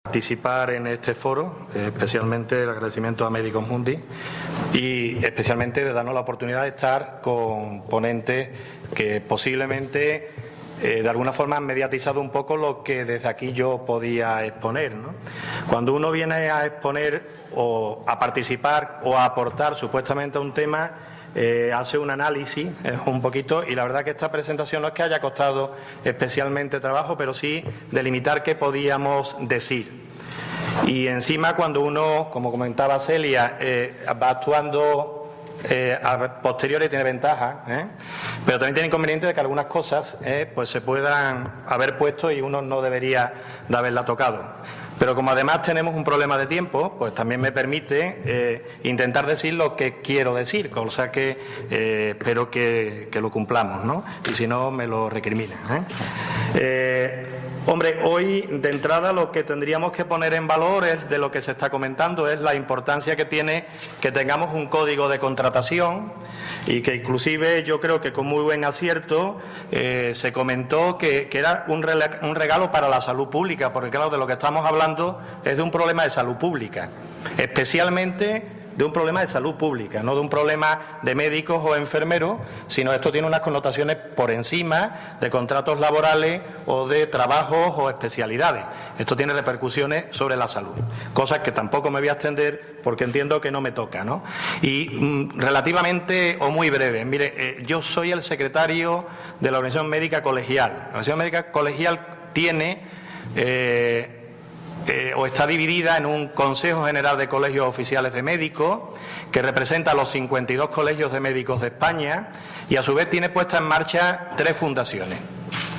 Participar en este foro, especialmente el agradecimiento a Médicos Mundi y especialmente de darnos la oportunidad de estar con ponentes que posiblemente de alguna forma han mediatizado un poco lo que desde aquí yo podía exponer, ¿no? Cuando uno viene a exponer o a participar o a aportar supuestamente a un tema, hace un análisis un poquito, y la verdad que esta presentación no es que haya costado especialmente trabajo, pero sí delimitar qué podíamos decir. Y encima, cuando uno, como comentaba Celia, va actuando a posteriori, tiene ventaja, pero también tiene inconveniente de que algunas cosas pues se puedan haber puesto y uno no debería de haberla tocado. Pero como además tenemos un problema de tiempo, pues también me permite intentar decir lo que quiero decir, cosa que espero que lo cumplamos, ¿no? Y si no, me lo recriminen. Hombre, hoy de entrada lo que tendríamos que poner en valor es de lo que se está comentando, es la importancia que tiene que tengamos un código de contratación y que inclusive yo creo que con muy buen acierto se comentó que era un regalo para la salud pública, porque claro, de lo que estamos hablando es de un problema de salud pública, especialmente de un problema de salud pública, no de un problema de médicos o enfermeros, sino esto tiene unas connotaciones por encima de contratos laborales o de trabajos o especialidades. Esto tiene repercusiones sobre la salud, cosas que tampoco me voy a extender porque entiendo que no me toca, ¿no? Y relativamente o muy breve, mire, yo soy el secretario de la Organización Médica Colegial. La Organización Médica Colegial tiene o está dividida en un Consejo General de Colegios Oficiales de Médicos que representa a los 52 colegios de médicos de España y a su vez tiene puesta en marcha 3 fundaciones.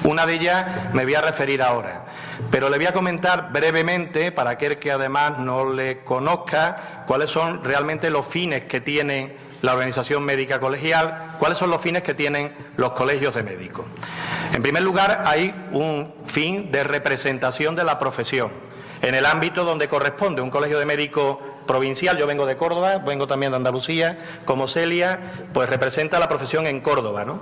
Una de ellas me voy a referir ahora, pero le voy a comentar brevemente, para aquel que además no le conozca, cuáles son realmente los fines que tiene la Organización Médica Colegial, cuáles son los fines que tienen los colegios de médicos. En primer lugar, hay un fin de representación de la profesión en el ámbito donde corresponde. Un colegio de médicos provincial, yo vengo de Córdoba, vengo también de Andalucía, como Celia, pues representa la profesión en Córdoba, ¿no?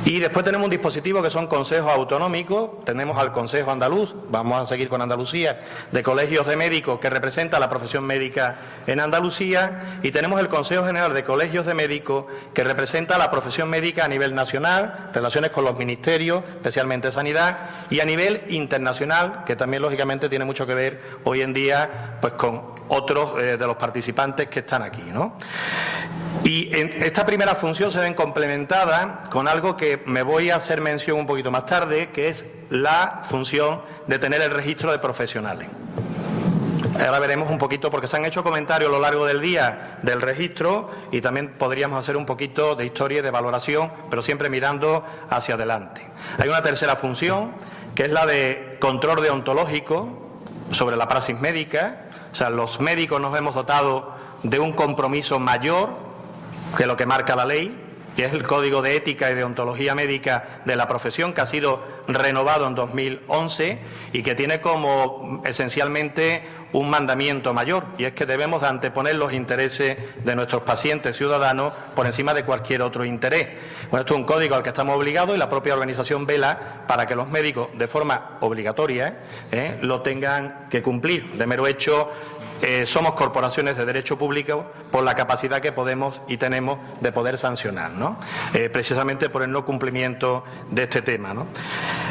Y después tenemos un dispositivo que son consejos autonómicos, tenemos al Consejo Andaluz, vamos a seguir con Andalucía, de colegios de médicos que representa la profesión médica en Andalucía, y tenemos el Consejo General de Colegios de Médicos que representa la profesión médica a nivel nacional, relaciones con los ministerios, especialmente Sanidad, y a nivel internacional, que también lógicamente tiene mucho que ver hoy en día pues con otros de los participantes que están aquí, ¿no? Y en esta primera función se ven complementadas con algo que me voy a hacer mención un poquito más tarde, que es la función de tener el registro de profesionales. Ahora veremos un poquito, porque se han hecho comentarios a lo largo del día del registro y también podríamos hacer un poquito de historia y de valoración, pero siempre mirando hacia adelante. Hay una tercera función, que es la de control deontológico sobre la praxis médica. O sea, los médicos nos hemos dotado de un compromiso mayor que lo que marca la ley, que es el Código de Ética y Deontología Médica de la profesión, que ha sido renovado en 2011 y que tiene como esencialmente un mandamiento mayor, y es que debemos de anteponer los intereses de nuestros pacientes ciudadanos por encima de cualquier otro interés. Bueno, esto es un código al que estamos obligados y la propia organización vela para que los médicos, de forma obligatoria, lo tengan que cumplir. De mero hecho, somos corporaciones de derecho público por la capacidad que podemos y tenemos de poder sancionar, ¿no? Precisamente por el no cumplimiento de este tema, ¿no?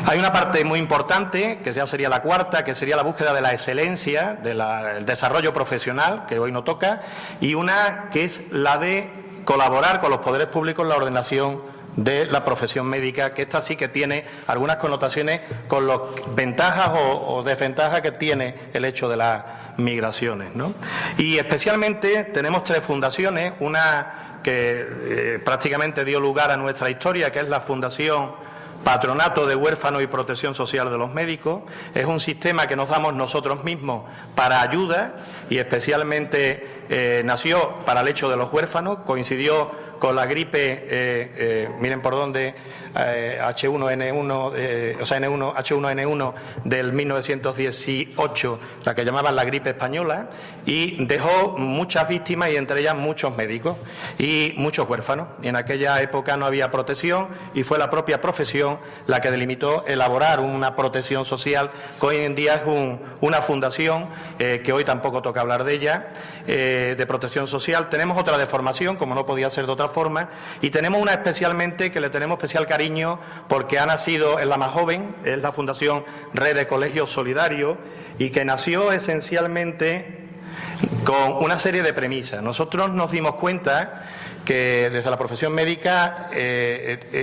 Hay una parte muy importante, que ya sería la cuarta, que sería la búsqueda de la excelencia, del desarrollo profesional, que hoy no toca, y una que es la de colaborar con los poderes públicos en la ordenación de la profesión médica, que esta sí que tiene algunas connotaciones con las ventajas o desventajas que tiene el hecho de las migraciones, ¿no? Y especialmente tenemos 3 fundaciones, una que prácticamente dio lugar a nuestra historia, que es la Fundación Patronato de Huérfanos y Protección Social de los Médicos. Es un sistema que nos damos nosotros mismos para ayuda y especialmente nació para el hecho de los huérfanos, coincidió con la gripe, miren por dónde, H1N1, H1N1 del 1918, la que llamaban la gripe española, y dejó muchas víctimas y entre ellas muchos médicos y muchos huérfanos. Y en aquella época no había protección y fue la propia profesión la que delimitó elaborar una protección social que hoy en día es una fundación que hoy tampoco toca hablar de ella, de protección social. Tenemos otra de formación, como no podía ser de otra forma, y tenemos una especialmente que le tenemos especial cariño porque ha nacido, es la más joven, es la Fundación Red de Colegios Solidarios y que nació esencialmente con una serie de premisas. Nosotros nos dimos cuenta que desde la profesión médica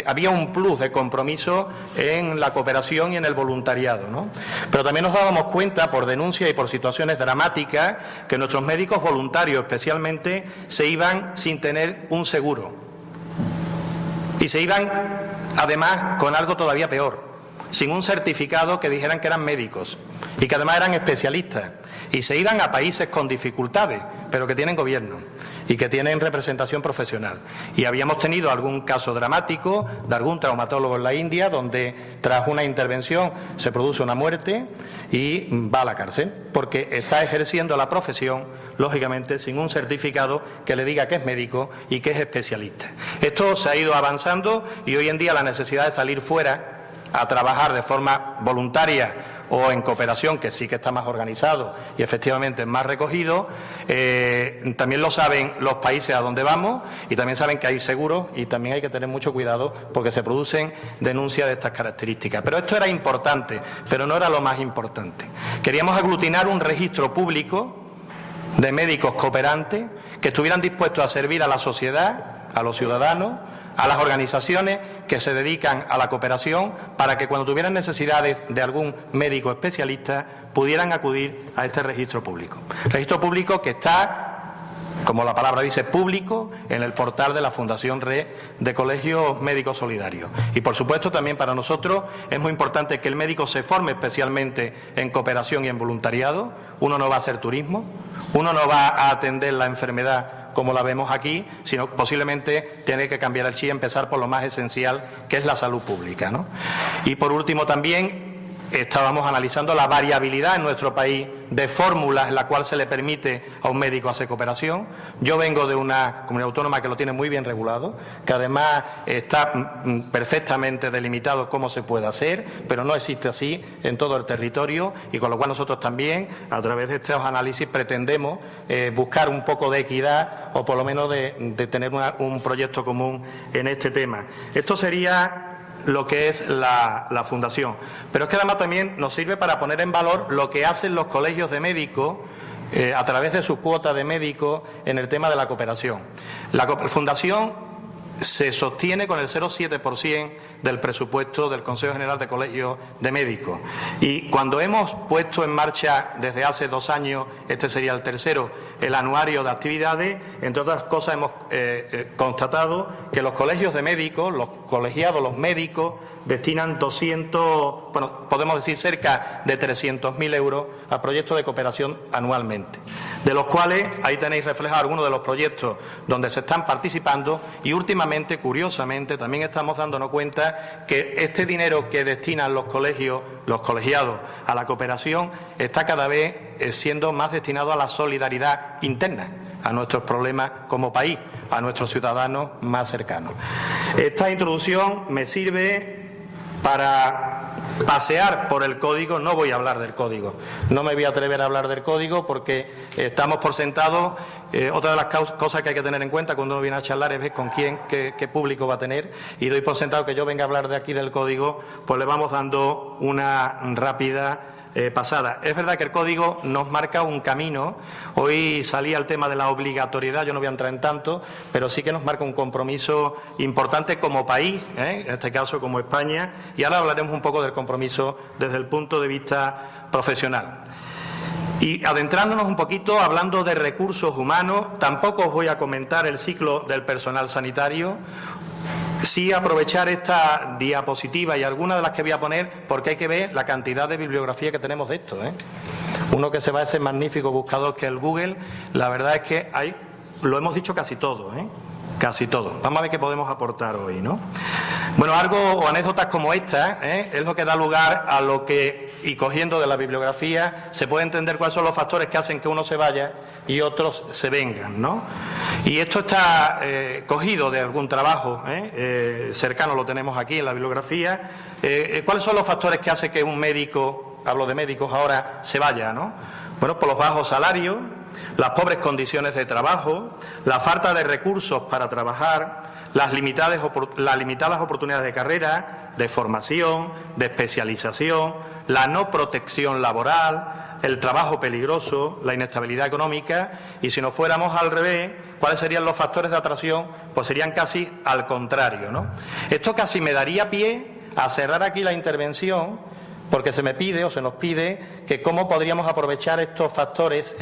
había un plus de compromiso en la cooperación y en el voluntariado, ¿no? Pero también nos dábamos cuenta, por denuncias y por situaciones dramáticas, que nuestros médicos voluntarios especialmente se iban sin tener un seguro. Y se iban, además, con algo todavía peor, sin un certificado que dijeran que eran médicos y que además eran especialistas. Y se iban a países con dificultades, pero que tienen gobierno y que tienen representación profesional. Y habíamos tenido algún caso dramático de algún traumatólogo en la India donde tras una intervención se produce una muerte y va a la cárcel porque está ejerciendo la profesión, lógicamente, sin un certificado que le diga que es médico y que es especialista. Esto se ha ido avanzando y hoy en día la necesidad de salir fuera a trabajar de forma voluntaria o en cooperación, que sí que está más organizado y efectivamente más recogido, también lo saben los países a donde vamos y también saben que hay seguros y también hay que tener mucho cuidado porque se producen denuncias de estas características. Pero esto era importante, pero no era lo más importante. Queríamos aglutinar un registro público de médicos cooperantes que estuvieran dispuestos a servir a la sociedad, a los ciudadanos, a las organizaciones que se dedican a la cooperación para que cuando tuvieran necesidades de algún médico especialista pudieran acudir a este registro público. Registro público que está, como la palabra dice, público en el portal de la Fundación Red de Colegios Médicos Solidarios. Y por supuesto también para nosotros es muy importante que el médico se forme especialmente en cooperación y en voluntariado. Uno no va a hacer turismo, uno no va a atender la enfermedad como la vemos aquí, sino posiblemente tiene que cambiar el chip y empezar por lo más esencial, que es la salud pública, ¿no? Y por último también estábamos analizando la variabilidad en nuestro país de fórmulas en la cual se le permite a un médico hacer cooperación. Yo vengo de una comunidad autónoma que lo tiene muy bien regulado, que además está perfectamente delimitado cómo se puede hacer, pero no existe así en todo el territorio y con lo cual nosotros también, a través de estos análisis, pretendemos buscar un poco de equidad o por lo menos de tener un proyecto común en este tema. Esto sería lo que es la Fundación. Pero es que además también nos sirve para poner en valor lo que hacen los colegios de médicos a través de su cuota de médicos en el tema de la cooperación. La Fundación se sostiene con el 0,7% del presupuesto del Consejo General de Colegios de Médicos. Y cuando hemos puesto en marcha desde hace 2 años, este sería el tercero, el anuario de actividades, entre otras cosas hemos constatado que los colegios de médicos, los colegiados, los médicos, destinan podemos decir cerca de 300.000 euros a proyectos de cooperación anualmente, de los cuales ahí tenéis reflejados algunos de los proyectos donde se están participando y últimamente, curiosamente, también estamos dándonos cuenta que este dinero que destinan los colegios, los colegiados a la cooperación está cada vez siendo más destinado a la solidaridad interna, a nuestros problemas como país, a nuestros ciudadanos más cercanos. Esta introducción me sirve para pasear por el código. No voy a hablar del código, no me voy a atrever a hablar del código porque estamos por sentados. Otra de las cosas que hay que tener en cuenta cuando uno viene a charlar es ver con quién, qué público va a tener, y doy por sentado que yo venga a hablar de aquí del código, pues le vamos dando una rápida pasada. Es verdad que el código nos marca un camino. Hoy salía el tema de la obligatoriedad, yo no voy a entrar en tanto, pero sí que nos marca un compromiso importante como país, en este caso como España, y ahora hablaremos un poco del compromiso desde el punto de vista profesional. Y adentrándonos un poquito, hablando de recursos humanos, tampoco os voy a comentar el ciclo del personal sanitario. Sí aprovechar esta diapositiva y algunas de las que voy a poner porque hay que ver la cantidad de bibliografía que tenemos de esto, Uno que se va a ese magnífico buscador que es el Google, la verdad es que lo hemos dicho casi todo, casi todo. Vamos a ver qué podemos aportar hoy, ¿no? Bueno, algo o anécdotas como esta es lo que da lugar a lo que, y cogiendo de la bibliografía, se puede entender cuáles son los factores que hacen que uno se vaya y otros se vengan, ¿no? Y esto está cogido de algún trabajo cercano, lo tenemos aquí en la bibliografía. ¿Cuáles son los factores que hacen que un médico, hablo de médicos ahora, se vaya, ¿no? Bueno, por los bajos salarios, las pobres condiciones de trabajo, la falta de recursos para trabajar, las limitadas oportunidades de carrera, de formación, de especialización, la no protección laboral, el trabajo peligroso, la inestabilidad económica, y si nos fuéramos al revés, ¿cuáles serían los factores de atracción? Pues serían casi al contrario, ¿no? Esto casi me daría pie a cerrar aquí la intervención, porque se me pide o se nos pide que cómo podríamos aprovechar estos factores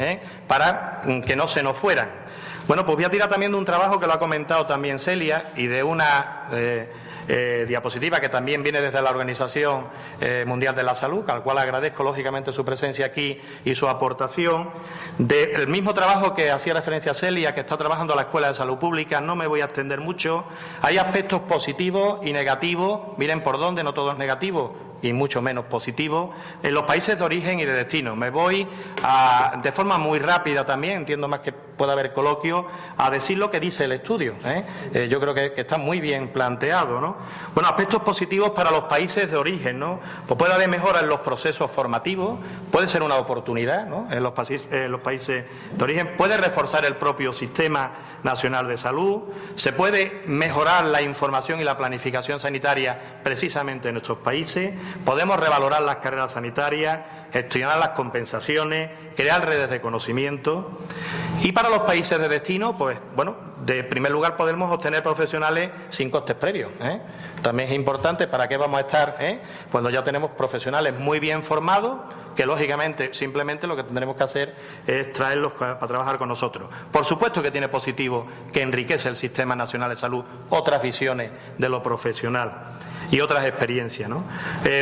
para que no se nos fueran. Bueno, pues voy a tirar también de un trabajo que lo ha comentado también Celia y de una diapositiva que también viene desde la Organización Mundial de la Salud, al cual agradezco lógicamente su presencia aquí y su aportación. Del mismo trabajo que hacía referencia a Celia, que está trabajando la Escuela de Salud Pública, no me voy a extender mucho. Hay aspectos positivos y negativos, miren por dónde, no todo es negativo y mucho menos positivo, en los países de origen y de destino. Me voy de forma muy rápida también, entiendo más que pueda haber coloquio, a decir lo que dice el estudio. Yo creo que está muy bien planteado, ¿no? Bueno, aspectos positivos para los países de origen, ¿no? Pues puede haber mejora en los procesos formativos, puede ser una oportunidad, ¿no? En los países de origen, puede reforzar el propio sistema nacional de salud, se puede mejorar la información y la planificación sanitaria precisamente en nuestros países, podemos revalorar las carreras sanitarias, gestionar las compensaciones, crear redes de conocimiento. Y para los países de destino, pues bueno, de primer lugar podemos obtener profesionales sin costes previos. También es importante para qué vamos a estar cuando ya tenemos profesionales muy bien formados, que lógicamente simplemente lo que tendremos que hacer es traerlos para trabajar con nosotros. Por supuesto que tiene positivo que enriquece el Sistema Nacional de Salud otras visiones de lo profesional y otras experiencias, ¿no?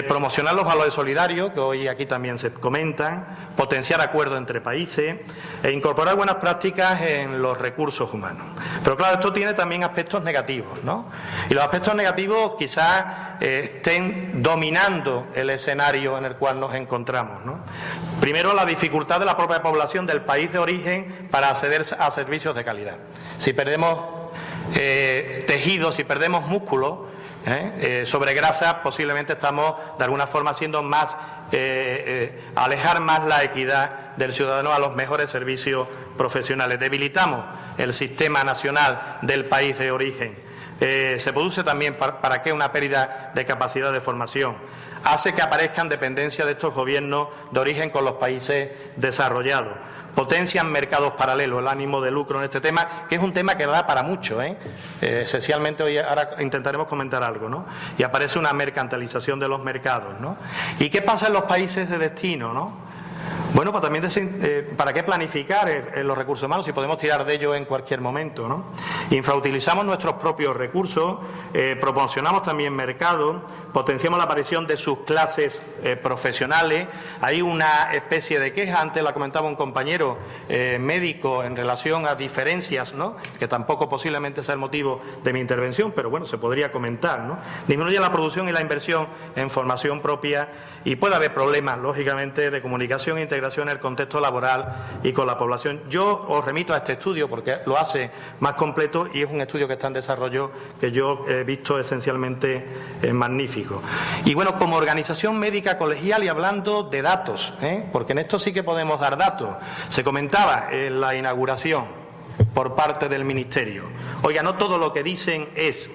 Promocionar los valores solidarios, que hoy aquí también se comentan, potenciar acuerdos entre países e incorporar buenas prácticas en los recursos humanos. Pero claro, esto tiene también aspectos negativos, ¿no? Y los aspectos negativos quizás estén dominando el escenario en el cual nos encontramos, ¿no? Primero, la dificultad de la propia población del país de origen para acceder a servicios de calidad. Si perdemos tejidos, si perdemos músculos, sobre grasa, posiblemente estamos de alguna forma haciendo más, alejar más la equidad del ciudadano a los mejores servicios profesionales. Debilitamos el sistema nacional del país de origen. Se produce también, ¿para qué?, una pérdida de capacidad de formación. Hace que aparezcan dependencias de estos gobiernos de origen con los países desarrollados. Potencian mercados paralelos, el ánimo de lucro en este tema, que es un tema que da para mucho, esencialmente hoy ahora intentaremos comentar algo, ¿no? Y aparece una mercantilización de los mercados, ¿no? ¿Y qué pasa en los países de destino, no? Bueno, pues también ¿para qué planificar los recursos humanos si podemos tirar de ellos en cualquier momento, ¿no? Infrautilizamos nuestros propios recursos, proporcionamos también mercados, potenciamos la aparición de sus clases profesionales. Hay una especie de queja, antes la comentaba un compañero médico en relación a diferencias, ¿no?, que tampoco posiblemente sea el motivo de mi intervención, pero bueno, se podría comentar, ¿no? Disminuye la producción y la inversión en formación propia y puede haber problemas, lógicamente, de comunicación e integración en el contexto laboral y con la población. Yo os remito a este estudio porque lo hace más completo y es un estudio que está en desarrollo que yo he visto esencialmente magnífico. Y bueno, como organización médica colegial y hablando de datos, porque en esto sí que podemos dar datos. Se comentaba en la inauguración por parte del Ministerio. Oiga, no todo lo que dicen es...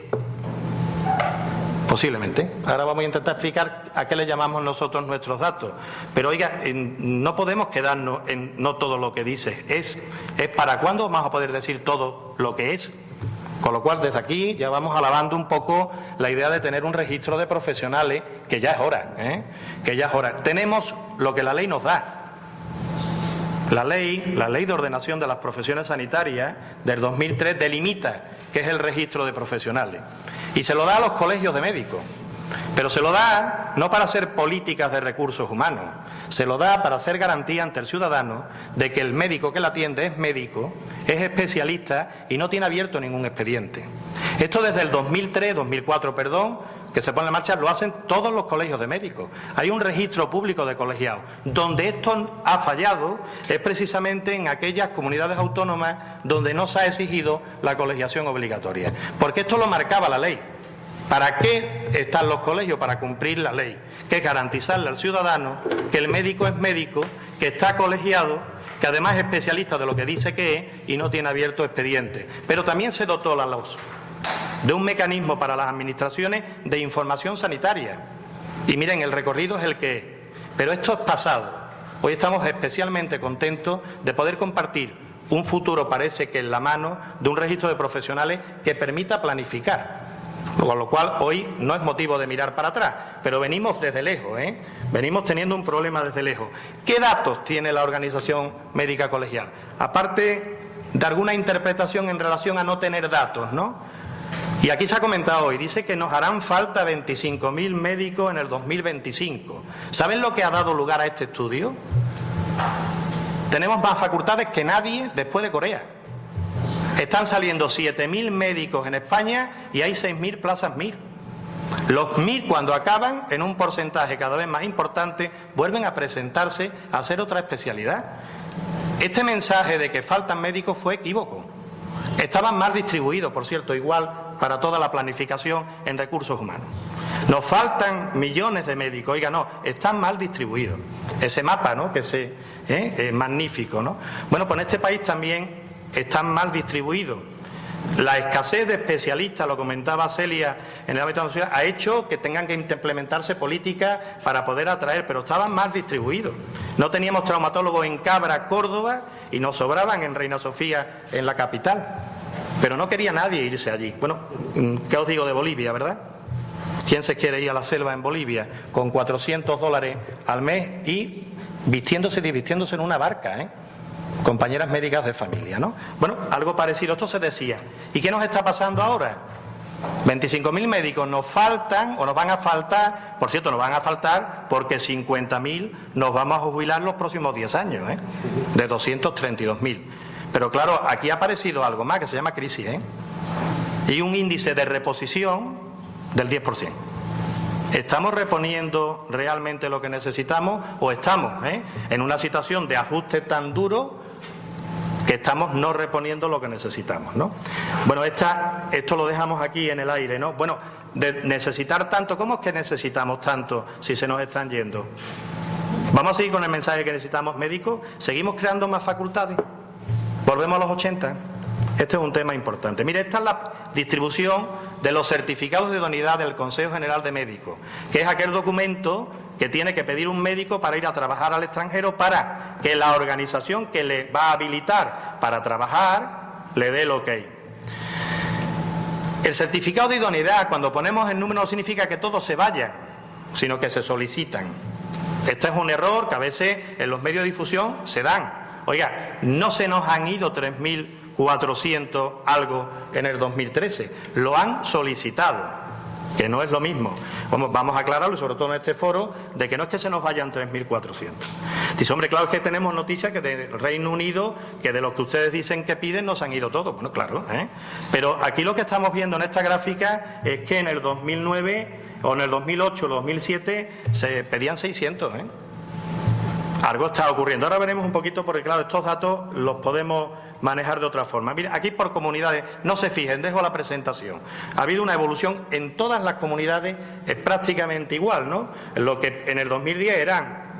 Posiblemente. Ahora vamos a intentar explicar a qué le llamamos nosotros nuestros datos. Pero oiga, no podemos quedarnos en no todo lo que dice. Es para cuándo vamos a poder decir todo lo que es. Con lo cual, desde aquí ya vamos alabando un poco la idea de tener un registro de profesionales, que ya es hora, que ya es hora. Tenemos lo que la ley nos da. La ley de ordenación de las profesiones sanitarias del 2003 delimita qué es el registro de profesionales. Y se lo da a los colegios de médicos, pero se lo da da no para hacer políticas de recursos humanos, se lo da para hacer garantía ante el ciudadano de que el médico que la atiende es médico, es especialista y no tiene abierto ningún expediente. Esto desde el 2004, que se pone en marcha, lo hacen todos los colegios de médicos. Hay un registro público de colegiados. Donde esto ha fallado es precisamente en aquellas comunidades autónomas donde no se ha exigido la colegiación obligatoria. Porque esto lo marcaba la ley. ¿Para qué están los colegios? Para cumplir la ley, que es garantizarle al ciudadano que el médico es médico, que está colegiado, que además es especialista de lo que dice que es y no tiene abierto expediente. Pero también se dotó la LOS de un mecanismo para las administraciones de información sanitaria. Y miren, el recorrido es el que es. Pero esto es pasado. Hoy estamos especialmente contentos de poder compartir un futuro, parece que en la mano, de un registro de profesionales que permita planificar. Con lo cual, hoy no es motivo de mirar para atrás, pero venimos desde lejos, venimos teniendo un problema desde lejos. ¿Qué datos tiene la Organización Médica Colegial? Aparte de alguna interpretación en relación a no tener datos, ¿no? Y aquí se ha comentado hoy, dice que nos harán falta 25.000 médicos en el 2025. ¿Saben lo que ha dado lugar a este estudio? Tenemos más facultades que nadie después de Corea. Están saliendo 7.000 médicos en España y hay 6.000 plazas MIR. Los MIR, cuando acaban, en un porcentaje cada vez más importante, vuelven a presentarse a hacer otra especialidad. Este mensaje de que faltan médicos fue equívoco. Estaban mal distribuidos, por cierto, igual para toda la planificación en recursos humanos. Nos faltan millones de médicos. Oiga, no, están mal distribuidos. Ese mapa, ¿no?, que es magnífico, ¿no? Bueno, pues en este país también están mal distribuidos. La escasez de especialistas, lo comentaba Celia en el ámbito nacional, ha hecho que tengan que implementarse políticas para poder atraer, pero estaban mal distribuidos. No teníamos traumatólogos en Cabra, Córdoba, y nos sobraban en Reina Sofía, en la capital. Pero no quería nadie irse allí. Bueno, ¿qué os digo de Bolivia, verdad? ¿Quién se quiere ir a la selva en Bolivia con $400 al mes y vistiéndose y desvistiéndose en una barca, compañeras médicas de familia, ¿no? Bueno, algo parecido, esto se decía. ¿Y qué nos está pasando ahora? 25.000 médicos nos faltan o nos van a faltar, por cierto, nos van a faltar porque 50.000 nos vamos a jubilar los próximos 10 años, de 232.000. Pero claro, aquí ha aparecido algo más que se llama crisis, y un índice de reposición del 10%. ¿Estamos reponiendo realmente lo que necesitamos o estamos en una situación de ajuste tan duro que estamos no reponiendo lo que necesitamos, ¿no? Bueno, esto lo dejamos aquí en el aire, ¿no? Bueno, de necesitar tanto, ¿cómo es que necesitamos tanto si se nos están yendo? Vamos a seguir con el mensaje que necesitamos médicos, seguimos creando más facultades, volvemos a los 80. Este es un tema importante. Mire, esta es la distribución de los certificados de idoneidad del Consejo General de Médicos, que es aquel documento que tiene que pedir un médico para ir a trabajar al extranjero para que la organización que le va a habilitar para trabajar le dé el ok. El certificado de idoneidad, cuando ponemos el número, no significa que todos se vayan, sino que se solicitan. Este es un error que a veces en los medios de difusión se dan. Oiga, no se nos han ido 3.400 algo en el 2013, lo han solicitado, que no es lo mismo. Vamos a aclararlo, sobre todo en este foro, de que no es que se nos vayan 3.400. Dice, hombre, claro, es que tenemos noticias que del Reino Unido, que de los que ustedes dicen que piden, no se han ido todos. Bueno, claro, pero aquí lo que estamos viendo en esta gráfica es que en el 2009 o en el 2008 o 2007 se pedían 600, Algo está ocurriendo. Ahora veremos un poquito, porque claro, estos datos los podemos manejar de otra forma. Mira, aquí por comunidades, no se fijen, dejo la presentación. Ha habido una evolución en todas las comunidades, es prácticamente igual, ¿no? Lo que en el 2010 eran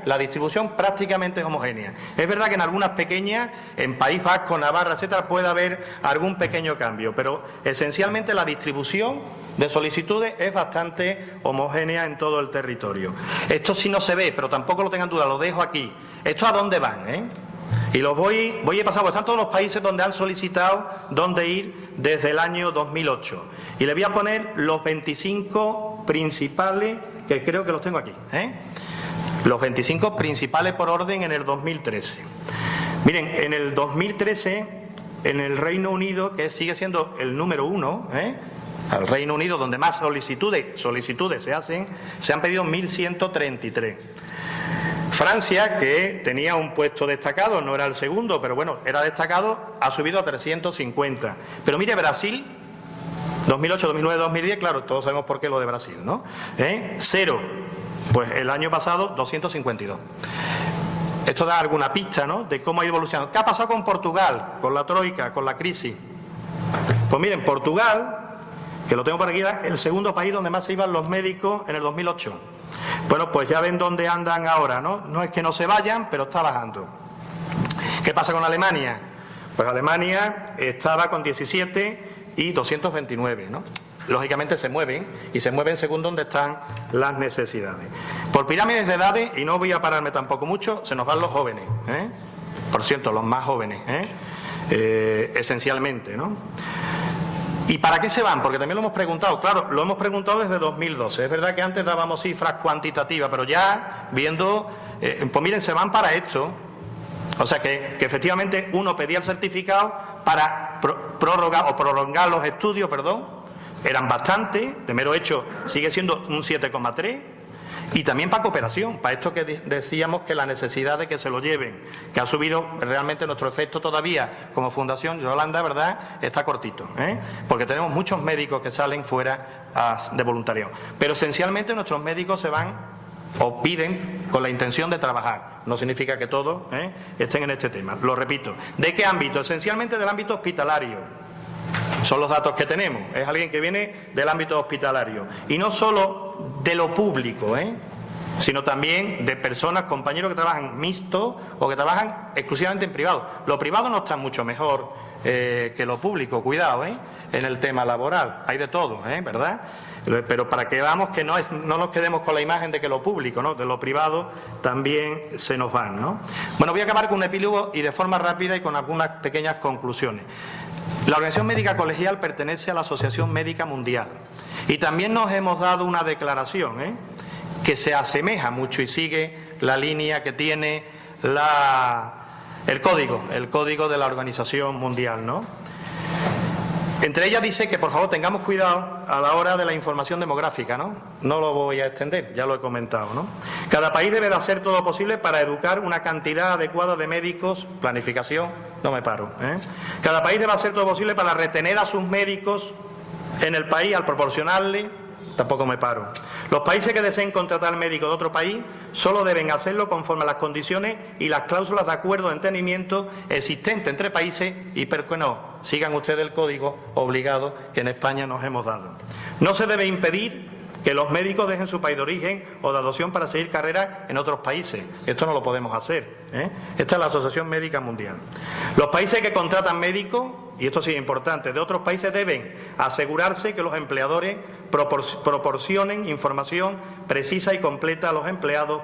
la distribución prácticamente homogénea. Es verdad que en algunas pequeñas, en País Vasco, Navarra, etcétera, puede haber algún pequeño cambio, pero esencialmente la distribución de solicitudes es bastante homogénea en todo el territorio. Esto sí no se ve, pero tampoco lo tengan duda, lo dejo aquí. ¿Esto a dónde van, Y los voy a pasar, porque están todos los países donde han solicitado dónde ir desde el año 2008. Y le voy a poner los 25 principales, que creo que los tengo aquí, Los 25 principales por orden en el 2013. Miren, en el 2013, en el Reino Unido, que sigue siendo el número 1, Al Reino Unido, donde más solicitudes se hacen, se han pedido 1.133. Francia, que tenía un puesto destacado, no era el segundo, pero bueno, era destacado, ha subido a 350. Pero mire, Brasil, 2008, 2009, 2010, claro, todos sabemos por qué lo de Brasil, ¿no? Cero. Pues el año pasado, 252. Esto da alguna pista, ¿no?, de cómo ha ido evolucionando. ¿Qué ha pasado con Portugal, con la troika, con la crisis? Pues miren, Portugal, que lo tengo por aquí, era el segundo país donde más se iban los médicos en el 2008. Bueno, pues ya ven dónde andan ahora, ¿no? No es que no se vayan, pero está bajando. ¿Qué pasa con Alemania? Pues Alemania estaba con 17 y 229, ¿no? Lógicamente se mueven, y se mueven según dónde están las necesidades. Por pirámides de edades, y no voy a pararme tampoco mucho, se nos van los jóvenes, por cierto, los más jóvenes, esencialmente, ¿no? ¿Y para qué se van? Porque también lo hemos preguntado. Claro, lo hemos preguntado desde 2012. Es verdad que antes dábamos cifras cuantitativas, pero ya viendo, pues miren, se van para esto. O sea que efectivamente uno pedía el certificado para prolongar los estudios, eran bastantes, de mero hecho sigue siendo un 7,3, y también para cooperación, para esto que decíamos, que la necesidad de que se lo lleven, que ha subido realmente nuestro efecto todavía como Fundación Yolanda, ¿verdad?, está cortito, porque tenemos muchos médicos que salen fuera de voluntariado, pero esencialmente nuestros médicos se van o piden con la intención de trabajar. No significa que todos estén en este tema. Lo repito. ¿De qué ámbito? Esencialmente del ámbito hospitalario. Son los datos que tenemos. Es alguien que viene del ámbito hospitalario. Y no solo de lo público, sino también de personas, compañeros que trabajan mixto o que trabajan exclusivamente en privado. Lo privado no está mucho mejor que lo público, cuidado, en el tema laboral. Hay de todo, ¿verdad? Pero para que veamos que no nos quedemos con la imagen de que lo público, ¿no?, de lo privado también se nos van, ¿no? Bueno, voy a acabar con un epílogo y de forma rápida y con algunas pequeñas conclusiones. La Organización Médica Colegial pertenece a la Asociación Médica Mundial y también nos hemos dado una declaración que se asemeja mucho y sigue la línea que tiene el código de la Organización Mundial, ¿no? Entre ellas dice que por favor tengamos cuidado a la hora de la información demográfica, ¿no? No lo voy a extender, ya lo he comentado, ¿no? Cada país debe de hacer todo lo posible para educar una cantidad adecuada de médicos, planificación, no me paro, Cada país debe hacer todo lo posible para retener a sus médicos en el país al proporcionarle, tampoco me paro. Los países que deseen contratar médicos de otro país solo deben hacerlo conforme a las condiciones y las cláusulas de acuerdo de entendimiento existentes entre países y, ¿por qué no?, sigan ustedes el código obligado que en España nos hemos dado. No se debe impedir que los médicos dejen su país de origen o de adopción para seguir carreras en otros países. Esto no lo podemos hacer, Esta es la Asociación Médica Mundial. Los países que contratan médicos, y esto sí es importante, de otros países deben asegurarse que los empleadores proporcionen información precisa y completa a los empleados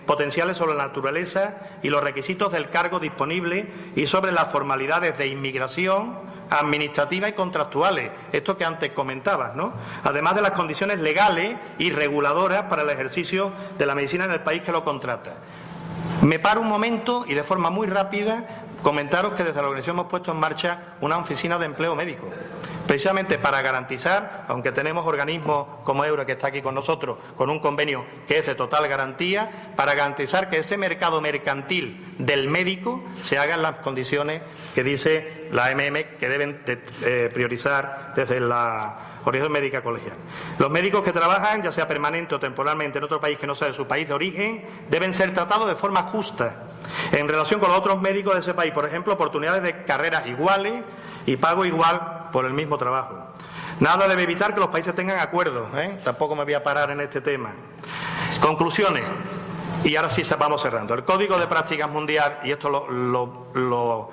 potenciales sobre la naturaleza y los requisitos del cargo disponible y sobre las formalidades de inmigración, administrativas y contractuales, esto que antes comentabas, ¿no? Además de las condiciones legales y reguladoras para el ejercicio de la medicina en el país que lo contrata. Me paro un momento y de forma muy rápida comentaros que desde la organización hemos puesto en marcha una oficina de empleo médico, precisamente para garantizar, aunque tenemos organismos como Euro, que está aquí con nosotros, con un convenio que es de total garantía, para garantizar que ese mercado mercantil del médico se haga en las condiciones que dice la que deben priorizar desde la Organización Médica Colegial. Los médicos que trabajan, ya sea permanente o temporalmente en otro país que no sea de su país de origen, deben ser tratados de forma justa en relación con los otros médicos de ese país. Por ejemplo, oportunidades de carreras iguales y pago igual por el mismo trabajo. Nada debe evitar que los países tengan acuerdos, Tampoco me voy a parar en este tema. Conclusiones. Y ahora sí vamos cerrando. El Código de Prácticas Mundial, y esto lo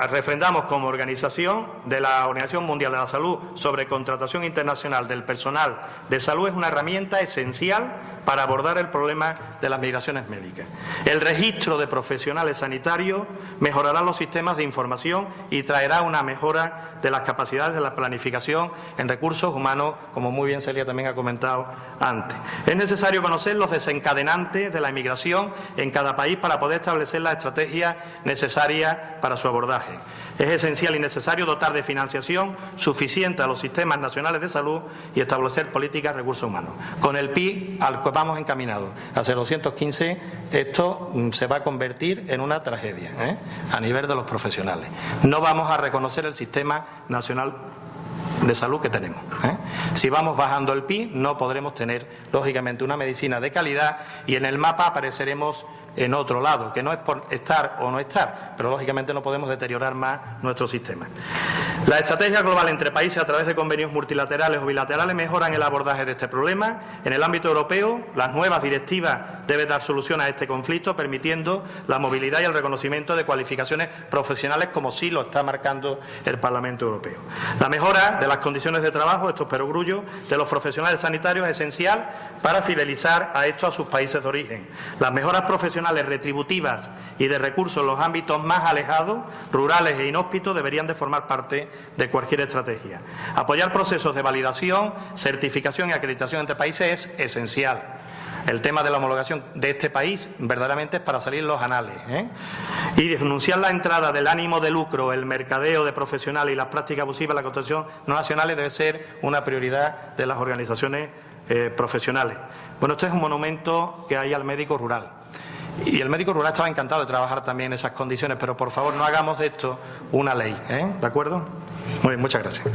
refrendamos como organización de la Organización Mundial de la Salud sobre contratación internacional del personal de salud, es una herramienta esencial para abordar el problema de las migraciones médicas. El registro de profesionales sanitarios mejorará los sistemas de información y traerá una mejora de las capacidades de la planificación en recursos humanos, como muy bien Celia también ha comentado antes. Es necesario conocer los desencadenantes de la inmigración en cada país para poder establecer la estrategia necesaria para su abordaje. Es esencial y necesario dotar de financiación suficiente a los sistemas nacionales de salud y establecer políticas de recursos humanos. Con el PIB al que vamos encaminados, hacia los 215, esto se va a convertir en una tragedia, a nivel de los profesionales. No vamos a reconocer el sistema nacional de salud que tenemos. Si vamos bajando el PIB, no podremos tener, lógicamente, una medicina de calidad y en el mapa apareceremos en otro lado, que no es por estar o no estar, pero lógicamente no podemos deteriorar más nuestro sistema. La estrategia global entre países a través de convenios multilaterales o bilaterales mejoran el abordaje de este problema. En el ámbito europeo, las nuevas directivas deben dar solución a este conflicto, permitiendo la movilidad y el reconocimiento de cualificaciones profesionales, como sí lo está marcando el Parlamento Europeo. La mejora de las condiciones de trabajo, estos perogrullos, de los profesionales sanitarios es esencial para fidelizar a estos a sus países de origen. Las mejoras profesionales retributivas y de recursos en los ámbitos más alejados, rurales e inhóspitos, deberían de formar parte de cualquier estrategia. Apoyar procesos de validación, certificación y acreditación entre países es esencial. El tema de la homologación de este país verdaderamente es para salir en los anales, Y denunciar la entrada del ánimo de lucro, el mercadeo de profesionales y las prácticas abusivas en la contratación no nacionales debe ser una prioridad de las organizaciones profesionales. Bueno, esto es un monumento que hay al médico rural. Y el médico rural estaba encantado de trabajar también en esas condiciones, pero por favor no hagamos de esto una ley, ¿de acuerdo? Muy bien, muchas gracias.